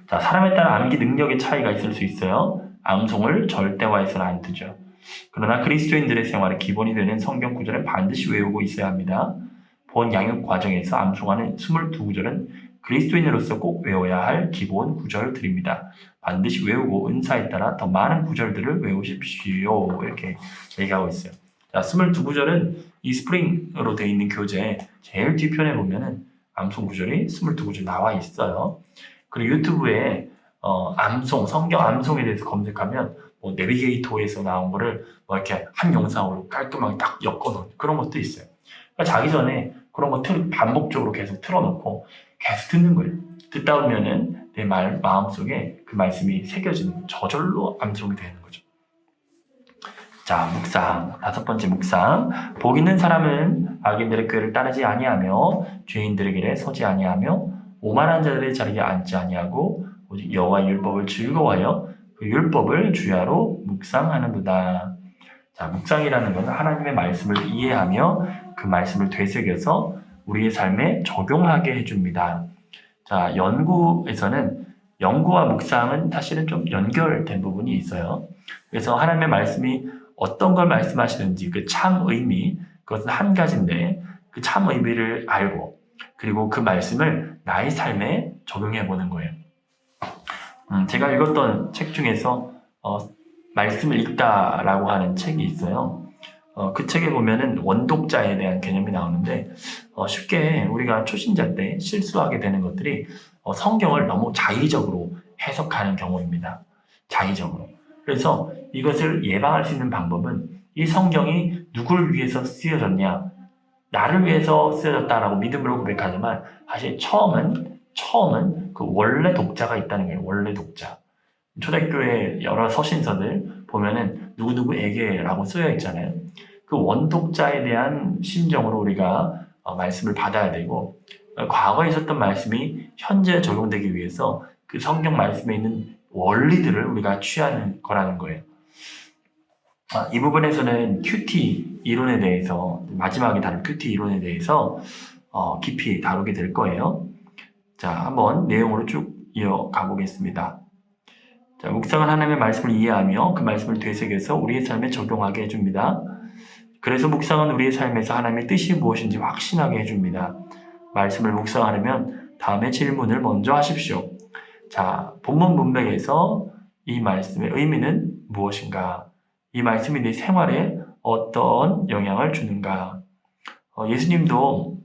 자, 사람에 따라 암기 능력의 차이가 있을 수 있어요. 암송을 절대화해서는 안 되죠. 그러나 그리스도인들의 생활의 기본이 되는 성경 구절은 반드시 외우고 있어야 합니다. 본 양육 과정에서 암송하는 22구절은 그리스도인으로서 꼭 외워야 할 기본 구절들입니다. 반드시 외우고 은사에 따라 더 많은 구절들을 외우십시오. 이렇게 얘기하고 있어요. 자, 22구절은 이 스프링으로 되어 있는 교재 제일 뒤편에 보면은 암송 구절이 22구절 나와 있어요. 그리고 유튜브에 암송, 성경 암송에 대해서 검색하면 내비게이터에서 나온 거를 이렇게 한 영상으로 깔끔하게 딱 엮어놓은 그런 것도 있어요. 그러니까 자기 전에 그런 거 반복적으로 계속 틀어놓고 계속 듣는 거예요. 듣다 보면은 내 마음속에 그 말씀이 새겨지는, 저절로 암송이 되는 거죠. 자, 묵상. 5번째 묵상. 복 있는 사람은 악인들의 꾀를 따르지 아니하며 죄인들의 길에 서지 아니하며 오만한 자들의 자리에 앉지 아니하고 오직 여호와의 율법을 즐거워하여 그 율법을 주야로 묵상하는도다. 자, 묵상이라는 것은 하나님의 말씀을 이해하며 그 말씀을 되새겨서 우리의 삶에 적용하게 해줍니다. 자, 연구에서는 연구와 묵상은 사실은 좀 연결된 부분이 있어요. 그래서 하나님의 말씀이 어떤 걸 말씀하시는지 그 참 의미, 그것은 한 가지인데 그 참 의미를 알고 그리고 그 말씀을 나의 삶에 적용해 보는 거예요. 제가 읽었던 책 중에서 말씀을 읽다라고 하는 책이 있어요. 그 책에 보면은 원독자에 대한 개념이 나오는데 쉽게 우리가 초신자 때 실수하게 되는 것들이 성경을 너무 자의적으로 해석하는 경우입니다. 자의적으로. 그래서 이것을 예방할 수 있는 방법은 이 성경이 누굴 위해서 쓰여졌냐, 나를 위해서 쓰여졌다라고 믿음으로 고백하지만 사실 처음은 그 원래 독자가 있다는 거예요. 원래 독자. 초대교회 여러 서신서들 보면은 누구누구에게라고 쓰여 있잖아요. 그 원독자에 대한 심정으로 우리가 말씀을 받아야 되고, 과거에 있었던 말씀이 현재 적용되기 위해서 그 성경 말씀에 있는 원리들을 우리가 취하는 거라는 거예요. 이 부분에서는 큐티 이론에 대해서, 마지막에 다룰 큐티 이론에 대해서 깊이 다루게 될 거예요. 자, 한번 내용으로 쭉 이어가 보겠습니다. 자, 묵상은 하나님의 말씀을 이해하며 그 말씀을 되새겨서 우리의 삶에 적용하게 해줍니다. 그래서 묵상은 우리의 삶에서 하나님의 뜻이 무엇인지 확신하게 해줍니다. 말씀을 묵상하려면 다음의 질문을 먼저 하십시오. 자, 본문 문맥에서 이 말씀의 의미는 무엇인가? 이 말씀이 내 생활에 어떤 영향을 주는가? 예수님도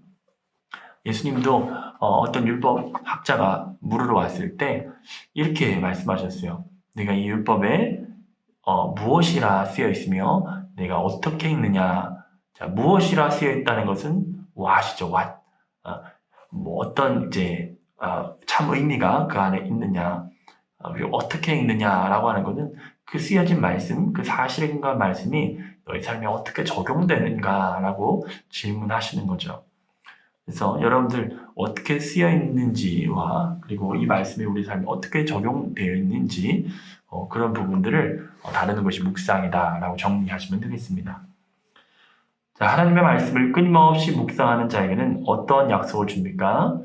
어떤 율법 학자가 물으러 왔을 때 이렇게 말씀하셨어요. 내가 이 율법에 무엇이라 쓰여 있으며 내가 어떻게 읽느냐. 자, 무엇이라 쓰여 있다는 것은 what이죠. what. 어떤 참 의미가 그 안에 있느냐. 그리고 어떻게 읽느냐라고 하는 것은 그 쓰여진 말씀, 그 사실과 말씀이 너희 삶에 어떻게 적용되는가라고 질문하시는 거죠. 그래서 여러분들 어떻게 쓰여 있는지와 그리고 이 말씀이 우리 삶에 어떻게 적용되어 있는지 그런 부분들을 다루는 것이 묵상이다라고 정리하시면 되겠습니다. 자, 하나님의 말씀을 끊임없이 묵상하는 자에게는 어떤 약속을 줍니까?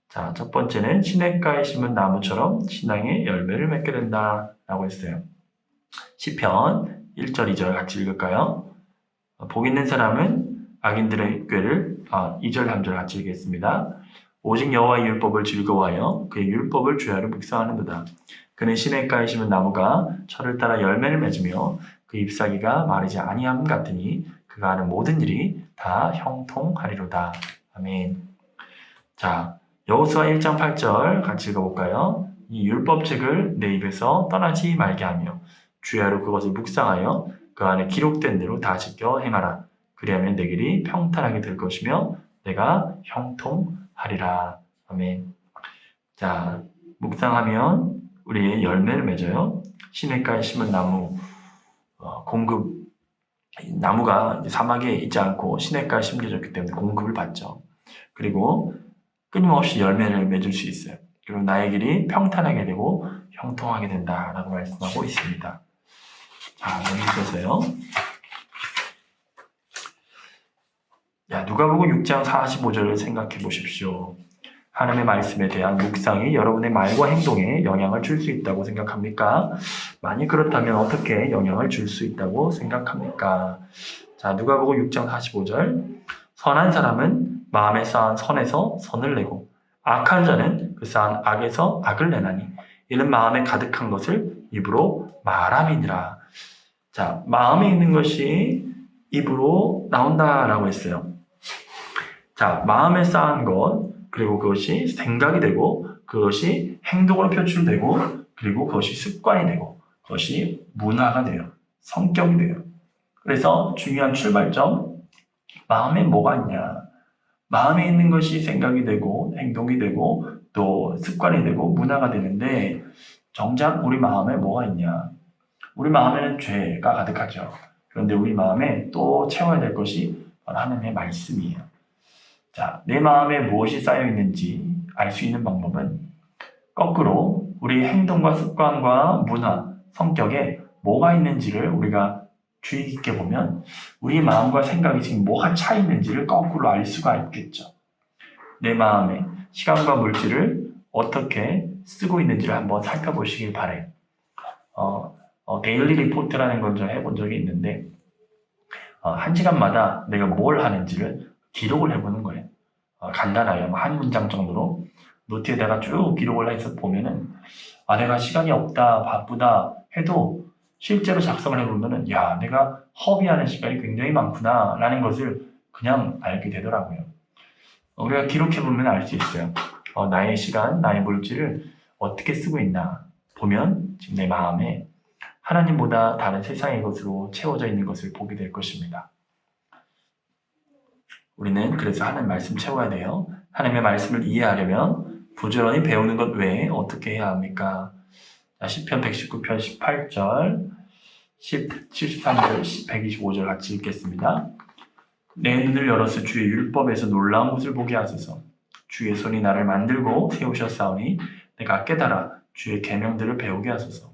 자, 첫 번째는 시냇가에 심은 나무처럼 신앙의 열매를 맺게 된다라고 했어요. 시편 1절, 2절 같이 읽을까요? 복 있는 사람은 악인들의 꾀를 2절, 3절 같이 읽겠습니다. 오직 여호와의 율법을 즐거워하여 그의 율법을 주야로 묵상하는도다. 그는 시냇가에 심은 나무가 철을 따라 열매를 맺으며 그 잎사귀가 마르지 아니함 같으니 그가 하는 모든 일이 다 형통하리로다. 아멘. 자, 여호수아 1장 8절 같이 읽어볼까요? 이 율법책을 내 입에서 떠나지 말게 하며 주야로 그것을 묵상하여 그 안에 기록된 대로 다 지켜 행하라. 그리하면 내 길이 평탄하게 될 것이며 내가 형통하리라. 아멘. 자, 묵상하면 우리의 열매를 맺어요. 시냇가에 심은 나무, 나무가 사막에 있지 않고 시냇가에 심겨졌기 때문에 공급을 받죠. 그리고 끊임없이 열매를 맺을 수 있어요. 그리고 나의 길이 평탄하게 되고 형통하게 된다라고 말씀하고 있습니다. 자, 넘기셔서요. 누가복음 6장 45절을 생각해 보십시오. 하나님의 말씀에 대한 묵상이 여러분의 말과 행동에 영향을 줄 수 있다고 생각합니까? 만약 그렇다면 어떻게 영향을 줄 수 있다고 생각합니까? 자, 누가복음 6장 45절. 선한 사람은 마음에 쌓은 선에서 선을 내고 악한 자는 그 쌓은 악에서 악을 내나니 이는 마음에 가득한 것을 입으로 말함이니라. 자, 마음에 있는 것이 입으로 나온다라고 했어요. 자, 마음에 쌓은 것, 그리고 그것이 생각이 되고, 그것이 행동으로 표출되고, 그리고 그것이 습관이 되고, 그것이 문화가 돼요. 성격이 돼요. 그래서 중요한 출발점, 마음에 뭐가 있냐? 마음에 있는 것이 생각이 되고, 행동이 되고, 또 습관이 되고, 문화가 되는데, 정작 우리 마음에 뭐가 있냐? 우리 마음에는 죄가 가득하죠. 그런데 우리 마음에 또 채워야 될 것이 바로 하나님의 말씀이에요. 자, 내 마음에 무엇이 쌓여 있는지 알 수 있는 방법은 거꾸로 우리 행동과 습관과 문화, 성격에 뭐가 있는지를 우리가 주의 깊게 보면 우리 마음과 생각이 지금 뭐가 차 있는지를 거꾸로 알 수가 있겠죠. 내 마음에 시간과 물질을 어떻게 쓰고 있는지를 한번 살펴보시길 바래요. 데일리 리포트라는 걸 좀 해본 적이 있는데 한 시간마다 내가 뭘 하는지를 기록을 해보는 거예요. 간단하게 한 문장 정도로 노트에다가 쭉 기록을 해서 보면은 내가 시간이 없다, 바쁘다 해도 실제로 작성을 해보면은 야, 내가 허비하는 시간이 굉장히 많구나 라는 것을 그냥 알게 되더라고요. 우리가 기록해보면 알 수 있어요. 나의 시간, 나의 물질을 어떻게 쓰고 있나 보면 지금 내 마음에 하나님보다 다른 세상의 것으로 채워져 있는 것을 보게 될 것입니다. 우리는 그래서 하나님 말씀 채워야 돼요. 하나님의 말씀을 이해하려면 부지런히 배우는 것 외에 어떻게 해야 합니까? 시편 119편 18절, 73절, 125절 같이 읽겠습니다. 내 눈을 열어서 주의 율법에서 놀라운 것을 보게 하소서. 주의 손이 나를 만들고 세우셨사오니 내가 깨달아 주의 계명들을 배우게 하소서.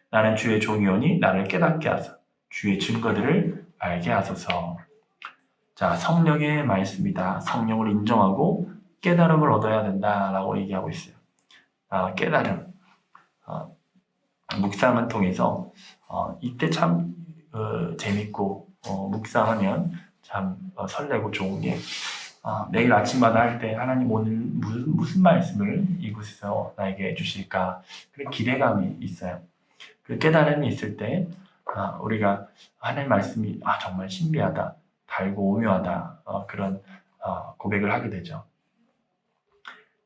나는 주의 종이오니 나를 깨닫게 하사 주의 증거들을 알게 하소서. 자, 성령의 말씀이다. 성령을 인정하고 깨달음을 얻어야 된다라고 얘기하고 있어요. 깨달음. 묵상을 통해서 이때 참 재밌고 묵상하면 참 설레고 좋은 게 내일 아침마다 할 때 하나님 오늘 무슨 말씀을 이곳에서 나에게 해주실까 그런 기대감이 있어요. 그 깨달음이 있을 때 우리가 하나님 말씀이 정말 신비하다, 달고 오묘하다 그런 고백을 하게 되죠.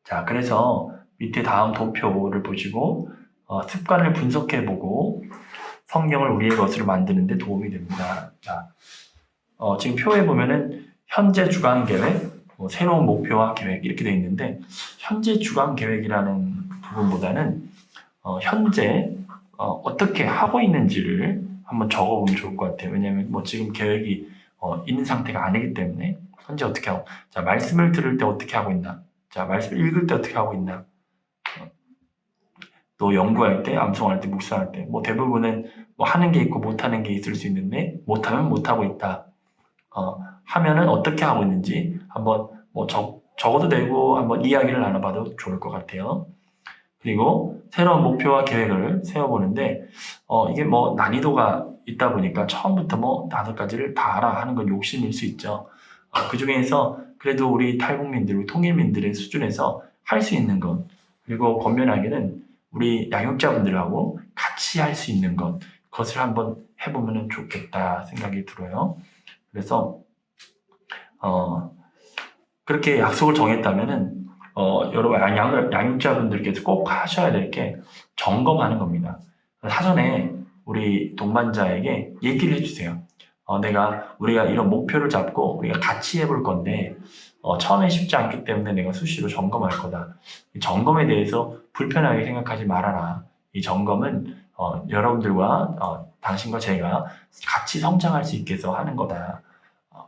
자, 그래서 밑에 다음 도표를 보시고 습관을 분석해보고 성경을 우리의 것으로 만드는 데 도움이 됩니다. 자, 지금 표에 보면은 현재 주간 계획, 새로운 목표와 계획 이렇게 되어 있는데 현재 주간 계획이라는 부분보다는 현재 어떻게 하고 있는지를 한번 적어보면 좋을 것 같아요. 왜냐하면 지금 계획이 있는 상태가 아니기 때문에 현재 어떻게 하고, 자, 말씀을 들을 때 어떻게 하고 있나, 자, 말씀을 읽을 때 어떻게 하고 있나, 또 연구할 때, 암송할 때, 묵상할 때, 대부분은 하는 게 있고 못하는 게 있을 수 있는데 못하면 못하고 있다. 하면은 어떻게 하고 있는지 한번 적어도 되고 한번 이야기를 나눠봐도 좋을 것 같아요. 그리고 새로운 목표와 계획을 세워보는데 이게 난이도가 있다 보니까 처음부터 5가지를 다 알아 하는 건 욕심일 수 있죠. 그 중에서 그래도 우리 탈북민들, 우리 통일민들의 수준에서 할 수 있는 것, 그리고 권면하기는 우리 양육자분들하고 같이 할 수 있는 것, 그것을 한번 해보면 좋겠다 생각이 들어요. 그래서 그렇게 약속을 정했다면은 여러분 양육자분들께서 꼭 하셔야 될 게 점검하는 겁니다. 사전에 우리 동반자에게 얘기를 해주세요. 우리가 이런 목표를 잡고 우리가 같이 해볼 건데 처음에 쉽지 않기 때문에 내가 수시로 점검할 거다. 이 점검에 대해서 불편하게 생각하지 말아라. 이 점검은 여러분들과 당신과 제가 같이 성장할 수 있게 해서 하는 거다.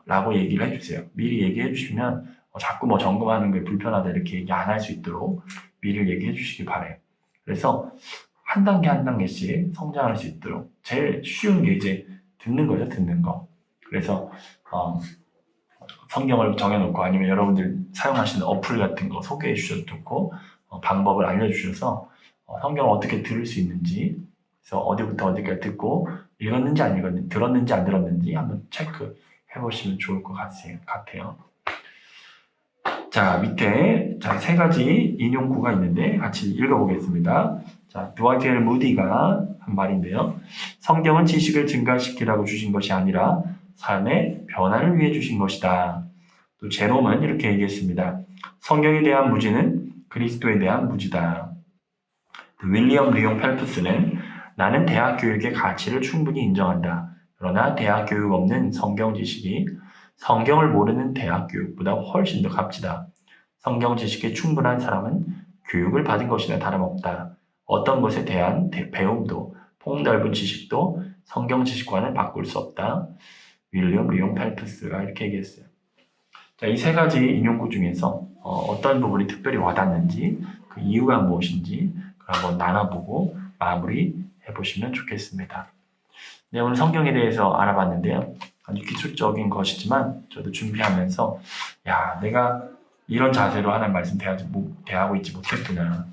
라고 얘기를 해주세요. 미리 얘기해 주시면 자꾸 점검하는 게 불편하다 이렇게 얘기 안 할 수 있도록 미리 얘기해 주시기 바래요. 그래서 한 단계 한 단계씩 성장할 수 있도록 제일 쉬운 게 이제 듣는 거죠. 듣는 거. 그래서 성경을 정해놓고 아니면 여러분들 사용하시는 어플 같은 거 소개해 주셔도 좋고 방법을 알려주셔서 성경을 어떻게 들을 수 있는지, 그래서 어디부터 어디까지 듣고 읽었는지 안 읽었는지, 들었는지 안 들었는지 한번 체크해 보시면 좋을 것 같아요. 자, 밑에 3가지 인용구가 있는데 같이 읽어보겠습니다. 자, 드와이트 무디가 한 말인데요. 성경은 지식을 증가시키라고 주신 것이 아니라 삶의 변화를 위해 주신 것이다. 또 제롬은 이렇게 얘기했습니다. 성경에 대한 무지는 그리스도에 대한 무지다. 윌리엄 리용 펠프스는 나는 대학 교육의 가치를 충분히 인정한다. 그러나 대학 교육 없는 성경 지식이 성경을 모르는 대학 교육보다 훨씬 더 값지다. 성경 지식에 충분한 사람은 교육을 받은 것이나 다름없다. 어떤 것에 대한 배움도 폭넓은 지식도 성경 지식과는 바꿀 수 없다. 윌리엄 리용 펠프스가 이렇게 얘기했어요. 자, 이 3가지 인용구 중에서 어떤 부분이 특별히 와닿는지, 그 이유가 무엇인지 한번 나눠보고 마무리 해보시면 좋겠습니다. 네, 오늘 성경에 대해서 알아봤는데요. 아주 기술적인 것이지만 저도 준비하면서 내가 이런 자세로 하나님 말씀 대하고 있지 못했구나.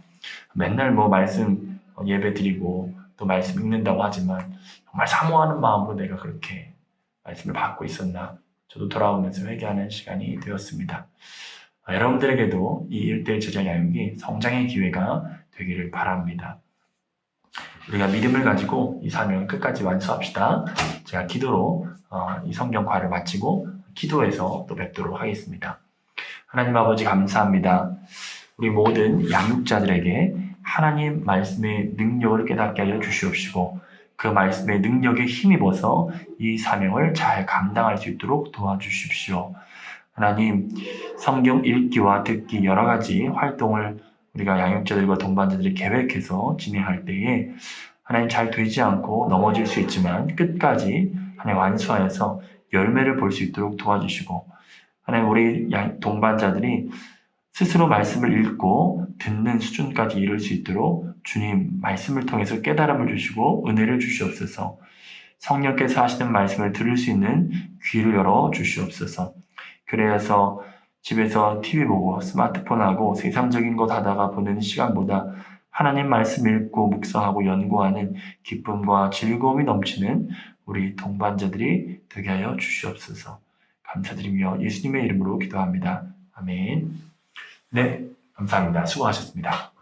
맨날 말씀 예배 드리고 또 말씀 읽는다고 하지만 정말 사모하는 마음으로 내가 그렇게 말씀을 받고 있었나. 저도 돌아오면서 회개하는 시간이 되었습니다. 여러분들에게도 이 1:1 제자 양육이 성장의 기회가 되기를 바랍니다. 우리가 믿음을 가지고 이 사명을 끝까지 완수합시다. 제가 기도로 이 성경과를 마치고 기도해서 또 뵙도록 하겠습니다. 하나님 아버지 감사합니다. 우리 모든 양육자들에게 하나님 말씀의 능력을 깨닫게 하여 주시옵시고 그 말씀의 능력에 힘입어서 이 사명을 잘 감당할 수 있도록 도와주십시오. 하나님, 성경 읽기와 듣기 여러 가지 활동을 우리가 양육자들과 동반자들이 계획해서 진행할 때에 하나님 잘 되지 않고 넘어질 수 있지만 끝까지 하나님 완수하여서 열매를 볼 수 있도록 도와주시고 하나님 우리 동반자들이 스스로 말씀을 읽고 듣는 수준까지 이룰 수 있도록 주님 말씀을 통해서 깨달음을 주시고 은혜를 주시옵소서. 성령께서 하시는 말씀을 들을 수 있는 귀를 열어 주시옵소서. 그래서 집에서 TV 보고 스마트폰하고 세상적인 것 하다가 보내는 시간보다 하나님 말씀 읽고 묵상하고 연구하는 기쁨과 즐거움이 넘치는 우리 동반자들이 되게 하여 주시옵소서. 감사드리며 예수님의 이름으로 기도합니다. 아멘. 네, 감사합니다. 수고하셨습니다.